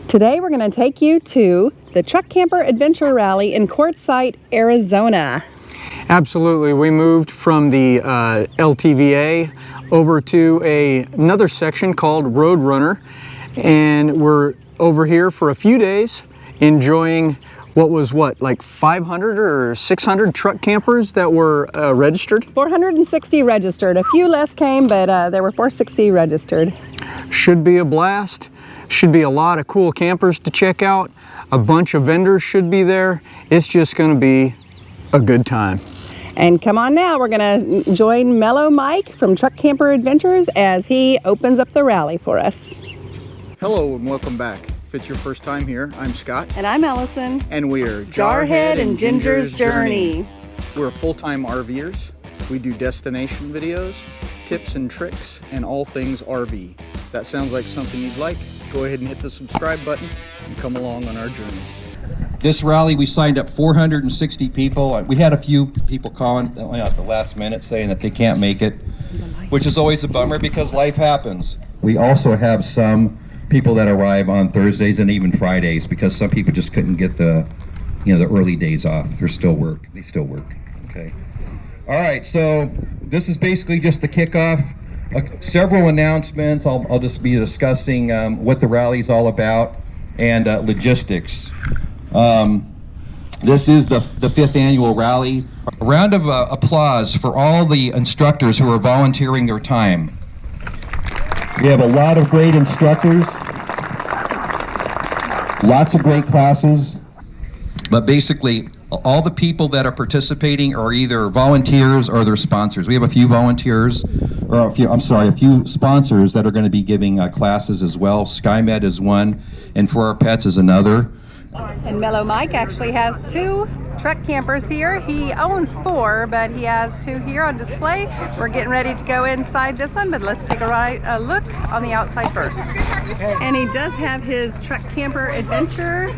Today we're going to take you to the Truck Camper Adventure Rally in Quartzsite, Arizona. Absolutely. We moved from the LTVA over to another section called Roadrunner, and we're over here for a few days enjoying like 500 or 600 truck campers that were registered? 460 registered. A few less came, but there were 460 registered. Should be a blast. Should be a lot of cool campers to check out. A bunch of vendors should be there. It's just going to be a good time. And come on now, we're going to join Mellow Mike from Truck Camper Adventures as he opens up the rally for us. Hello and welcome back. If it's your first time here, I'm Scott. And I'm Allison. And we're Jarhead and Ginger's Journey. We're full-time RVers. We do destination videos, tips and tricks, and all things RV. If that sounds like something you'd like, go ahead and hit the subscribe button and come along on our journeys. This rally, we signed up 460 people. We had a few people calling at the last minute saying that they can't make it, which is always a bummer because life happens. We also have some people that arrive on Thursdays and even Fridays because some people just couldn't get the early days off. They still work. Okay. All right, so this is basically just the kickoff. Several announcements. I'll just be discussing what the rally's all about and logistics. This is the 5th annual rally. A round of applause for all the instructors who are volunteering their time. We have a lot of great instructors, lots of great classes, but basically all the people that are participating are either volunteers or they're sponsors. We have a few volunteers, or a few sponsors that are going to be giving classes as well. SkyMed is one, and For Our Pets is another. And Mellow Mike actually has 2 truck campers here. He owns 4, but he has 2 here on display. We're getting ready to go inside this one, but let's take a look on the outside first. And he does have his Truck Camper Adventure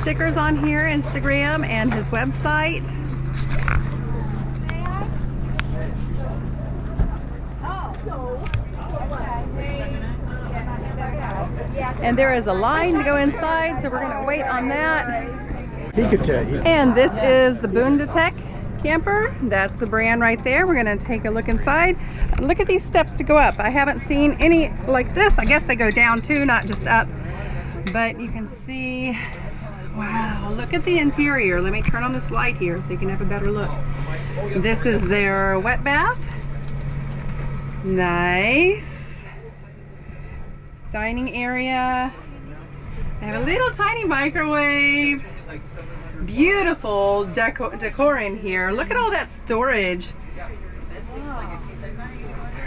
stickers on here, Instagram, and his website. And there is a line to go inside, so we're going to wait on that. He could tell you. And this is the Boondetech camper. That's the brand right there. We're going to take a look inside. Look at these steps to go up. I haven't seen any like this. I guess they go down too, not just up. But you can see, wow, look at the interior. Let me turn on this light here so you can have a better look. This is their wet bath. Nice. Dining area. They have a little tiny microwave. Beautiful decor in here. Look at all that storage. Oh.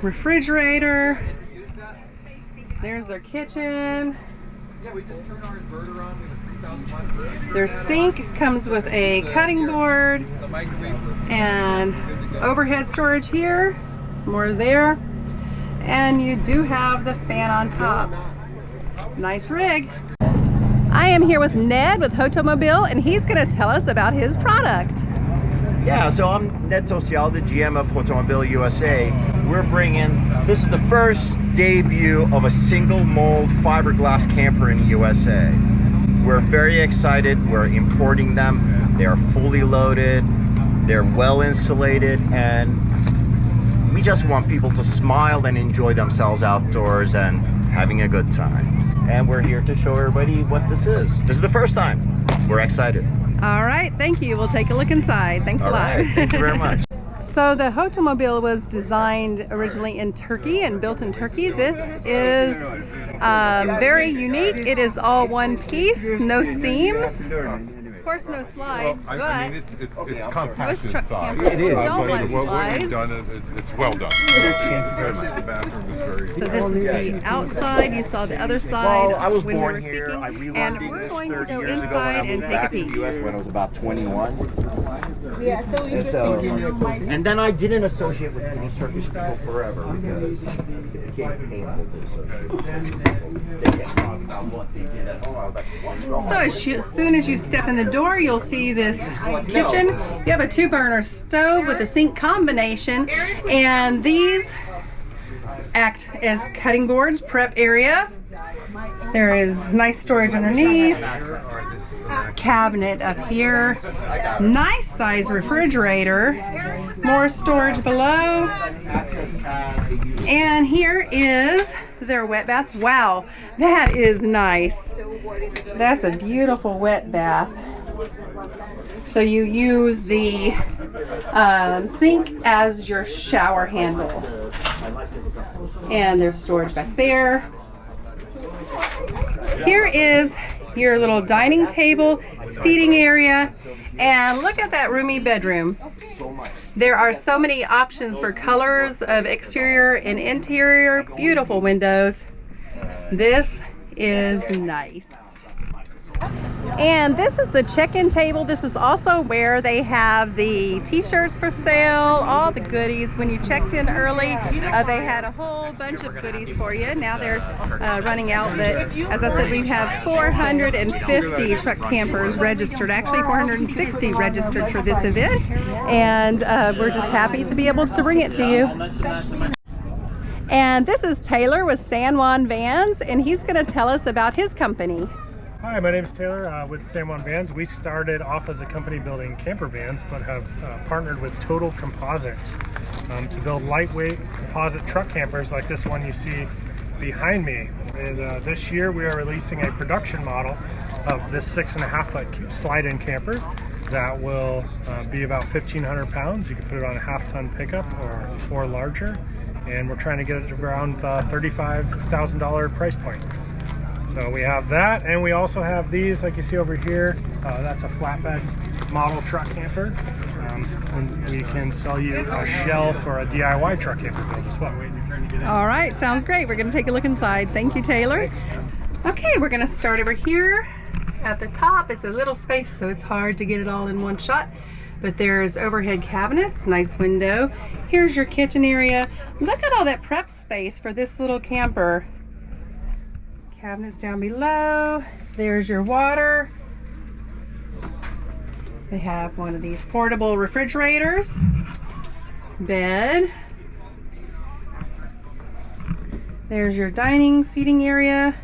Refrigerator. There's their kitchen. Their sink comes with a cutting board and overhead storage here. More there. And you do have the fan on top. Nice rig. I am here with Ned with Hoto Mobile, and he's going to tell us about his product. Yeah, so I'm Ned Tosial, the GM of Hoto Mobile USA. This is the first debut of a single mold fiberglass camper in the USA. We're very excited. We're importing them. They are fully loaded. They're well insulated, and we just want people to smile and enjoy themselves outdoors and having a good time. And we're here to show everybody what this is. This is the first time. We're excited. All right, thank you. We'll take a look inside. Thanks a lot. Right, thank you very much. So the Hoto Mobile was designed originally in Turkey and built in Turkey. This is very unique. It is all one piece, no seams. Of course, no slides, well, but I mean, it's compact most truck inside. campers It is. don't want What slides. we've done, it's well done. The bathroom is very. So this is the outside. You saw the other side. Well, I was when we born were here. speaking. I relearned And we're English going to 30 go years ago when inside I and moved take a back to peek. the US when I was about 21. Yeah, so interesting. And then I didn't associate with any Turkish people forever because it became painful to associate. They kept talking about what they did at home. I was like, So as soon as you step in the door, you'll see this kitchen. You have a 2-burner stove with a sink combination, and these act as cutting boards, prep area. There is nice storage underneath. Cabinet up here. Nice size refrigerator. More storage below. And here is their wet bath. Wow, that is nice. That's a beautiful wet bath. So you use the sink as your shower handle. And there's storage back there. Here is your little dining table, seating area, and look at that roomy bedroom. There are so many options for colors of exterior and interior. Beautiful windows. This is nice. And this is the check-in table. This is also where they have the t-shirts for sale, all the goodies. When you checked in early, they had a whole bunch of goodies for you. Now they're running out, but as I said, we have 450 truck campers registered, actually 460 registered for this event, and we're just happy to be able to bring it to you. And this is Taylor with Juan Vans, and he's going to tell us about his company. Hi, my name is Taylor with Juan Vans. We started off as a company building camper vans, but have partnered with Total Composites to build lightweight composite truck campers like this one you see behind me. And this year we are releasing a production model of this 6.5 foot slide-in camper that will be about 1,500 pounds. You can put it on a half-ton pickup or larger, and we're trying to get it to around the $35,000 price point. So we have that, and we also have these like you see over here. That's a flatbed model truck camper, and we can sell you a shelf or a DIY truck camper build as well. All right, sounds great. We're going to take a look inside. Thank you, Taylor. Thanks. Okay, we're going to start over here at the top. It's a little space, so it's hard to get it all in one shot, but there's overhead cabinets, nice window. Here's your kitchen area. Look at all that prep space for this little camper. Cabinets down below. There's your water. They have one of these portable refrigerators. Bed. There's your dining seating area.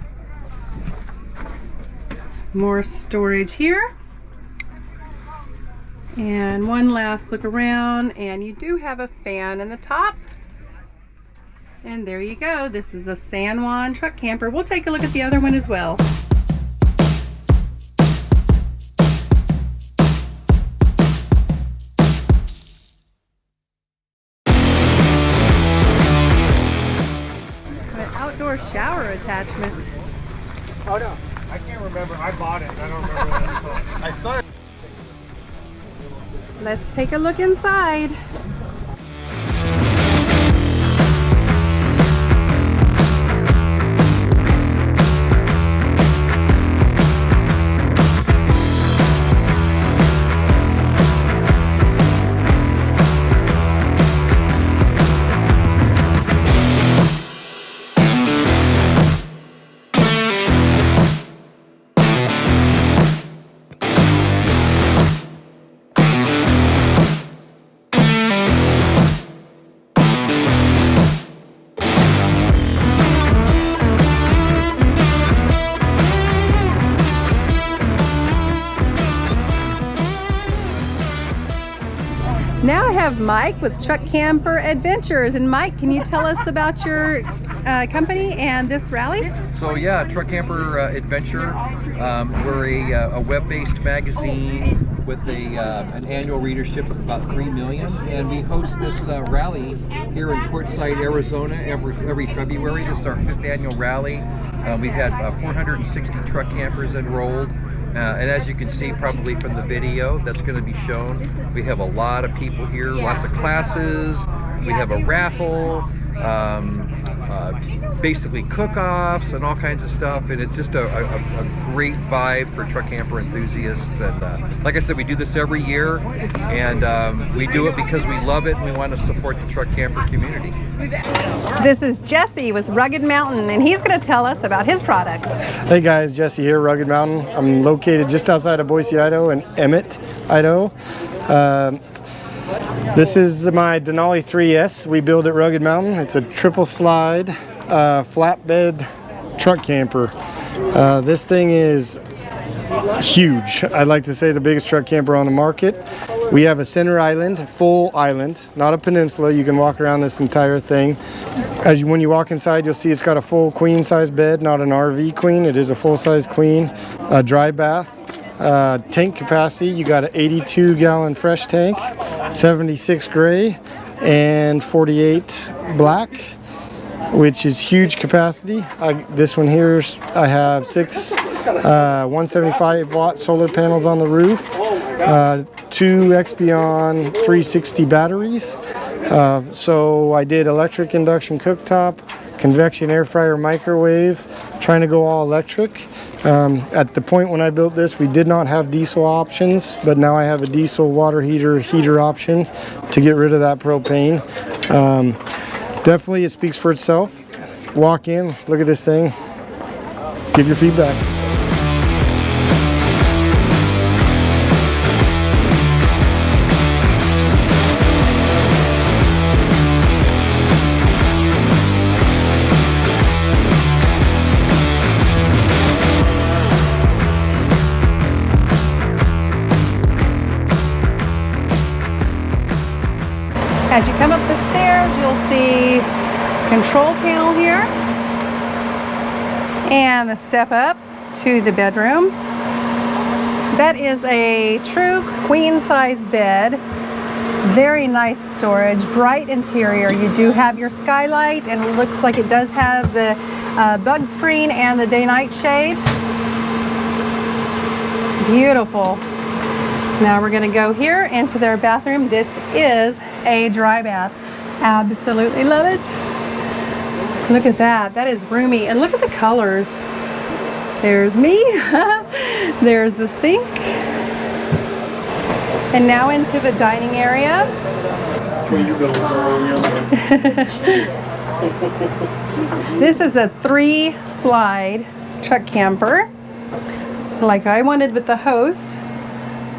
More storage here. And one last look around, and you do have a fan in the top. And there you go. This is a Juan truck camper. We'll take a look at the other one as well. An outdoor shower attachment. Oh no, I can't remember. I bought it. I don't remember what it's called. I saw it. Let's take a look inside. Now I have Mike with Truck Camper Adventures. And Mike, can you tell us about your company and this rally? So yeah, Truck Camper Adventure. We're a web-based magazine with an annual readership of about 3 million, and we host this rally here in Quartzsite, Arizona every February. This is our 5th annual rally. We've had 460 truck campers enrolled. And as you can see probably from the video that's going to be shown, we have a lot of people here, lots of classes, we have a raffle, basically cook-offs and all kinds of stuff, and it's just a great vibe for truck camper enthusiasts. And like I said, we do this every year, and we do it because we love it and we want to support the truck camper community. This is Jesse with Rugged Mountain, and he's going to tell us about his product. Hey guys, Jesse here, Rugged Mountain. I'm located just outside of Boise, Idaho, in Emmett, Idaho. This is my Denali 3S we build at Rugged Mountain. It's a triple slide flatbed truck camper. This thing is huge. I'd like to say the biggest truck camper on the market. We have a center island, full island, not a peninsula. You can walk around this entire thing. When you walk inside, you'll see it's got a full queen size bed, not an RV queen. It is a full size queen. A dry bath. Tank capacity, you got an 82 gallon fresh tank, 76 gray, and 48 black, which is huge capacity. This one here, I have 6 175 watt solar panels on the roof, 2 Expion 360 batteries. So I did electric induction cooktop, convection air fryer, microwave, trying to go all electric. At the point when I built this, we did not have diesel options, but now I have a diesel water heater option to get rid of that propane. Definitely it speaks for itself. Walk in, look at this thing, give your feedback. As you come up the stairs, you'll see control panel here and the step up to the bedroom. That is a true queen size bed. Very nice storage, bright interior. You do have your skylight, and it looks like it does have the bug screen and the day-night shade. Beautiful. Now we're going to go here into their bathroom. This is a dry bath. Absolutely love it. Look at that. That is roomy. And look at the colors. There's me. There's the sink. And now into the dining area. This is a 3-slide truck camper, like I wanted with the host.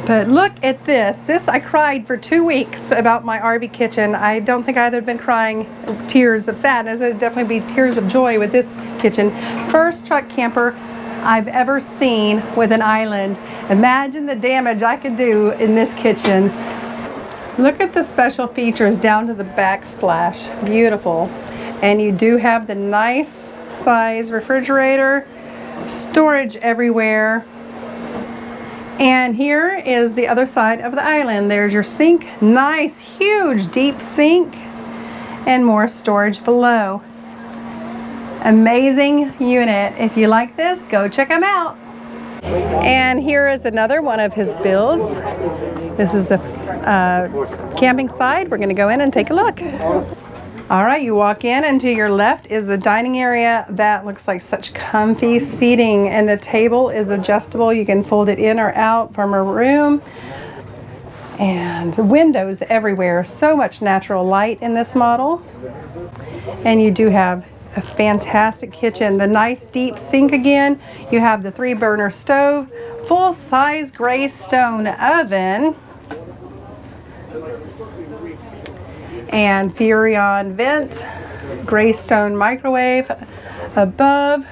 But look at this. I cried for 2 weeks about my RV kitchen. I don't think I'd have been crying tears of sadness. It'd definitely be tears of joy with this kitchen. First truck camper I've ever seen with an island. Imagine the damage I could do in this kitchen. Look at the special features down to the backsplash. Beautiful. And you do have the nice size refrigerator, storage everywhere. And here is the other side of the island. There's your sink, nice, huge, deep sink, and more storage below. Amazing unit. If you like this, go check them out. And here is another one of his builds. This is the camping side. We're going to go in and take a look. All right, you walk in, and to your left is the dining area. That looks like such comfy seating, and the table is adjustable. You can fold it in or out from a room. And windows everywhere. So much natural light in this model. And you do have a fantastic kitchen. The nice deep sink again. You have the 3-burner stove, full-size gray stone oven, and Furrion vent, gray stone microwave above.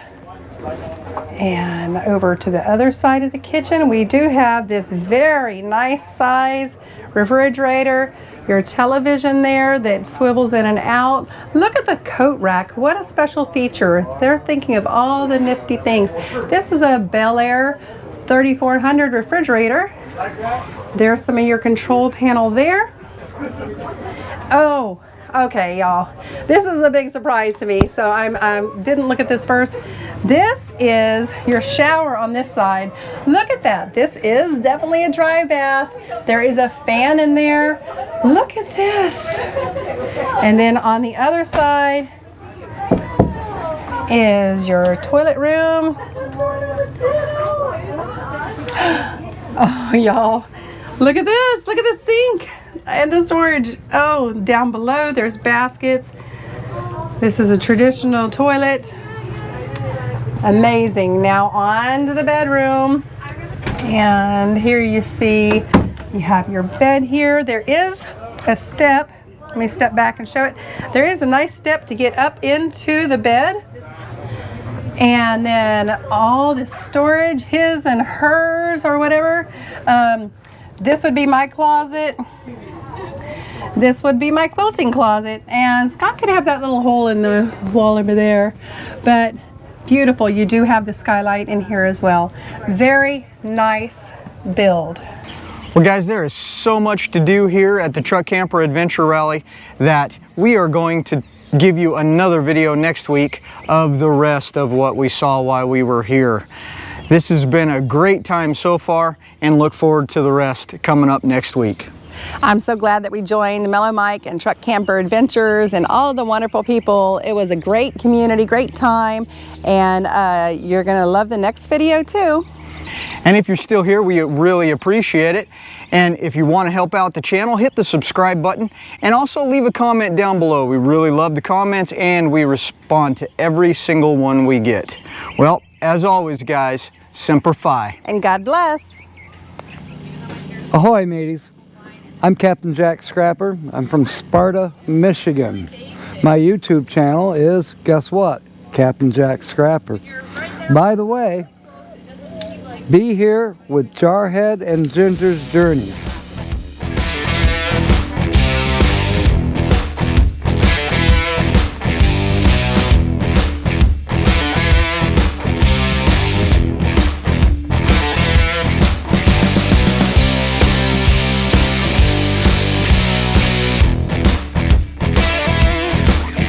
And over to the other side of the kitchen, we do have this very nice size refrigerator, your television there that swivels in and out. Look at the coat rack. What a special feature. They're thinking of all the nifty things. This is a Bel Air 3400 refrigerator. There's some of your control panel there. Oh, okay, y'all. This is a big surprise to me, so I didn't look at this first. This is your shower on this side. Look at that. This is definitely a dry bath. There is a fan in there. Look at this. And then on the other side is your toilet room. Oh, y'all. Look at this. Look at the sink and the storage. Oh, down below there's baskets. This is a traditional toilet. Amazing. Now on to the bedroom. And here you see you have your bed here. There is a step. Let me step back and show it. There is a nice step to get up into the bed. And then all the storage, his and hers or whatever. This would be my closet. This would be my quilting closet. And Scott could have that little hole in the wall over there. But beautiful. You do have the skylight in here as well. Very nice build. Well guys, there is so much to do here at the Truck Camper Adventure Rally that we are going to give you another video next week of the rest of what we saw while we were here. This has been a great time so far, and look forward to the rest coming up next week. I'm so glad that we joined Mellow Mike and Truck Camper Adventures and all of the wonderful people. It was a great community, great time, and you're gonna love the next video too. And if you're still here, we really appreciate it. And if you want to help out the channel, hit the subscribe button and also leave a comment down below. We really love the comments and we respond to every single one we get. Well, as always guys, Semper Fi. And God bless. Ahoy, mateys. I'm Captain Jack Scrapper. I'm from Sparta, Michigan. My YouTube channel is, guess what? Captain Jack Scrapper. By the way, be here with Jarhead and Ginger's Journeys.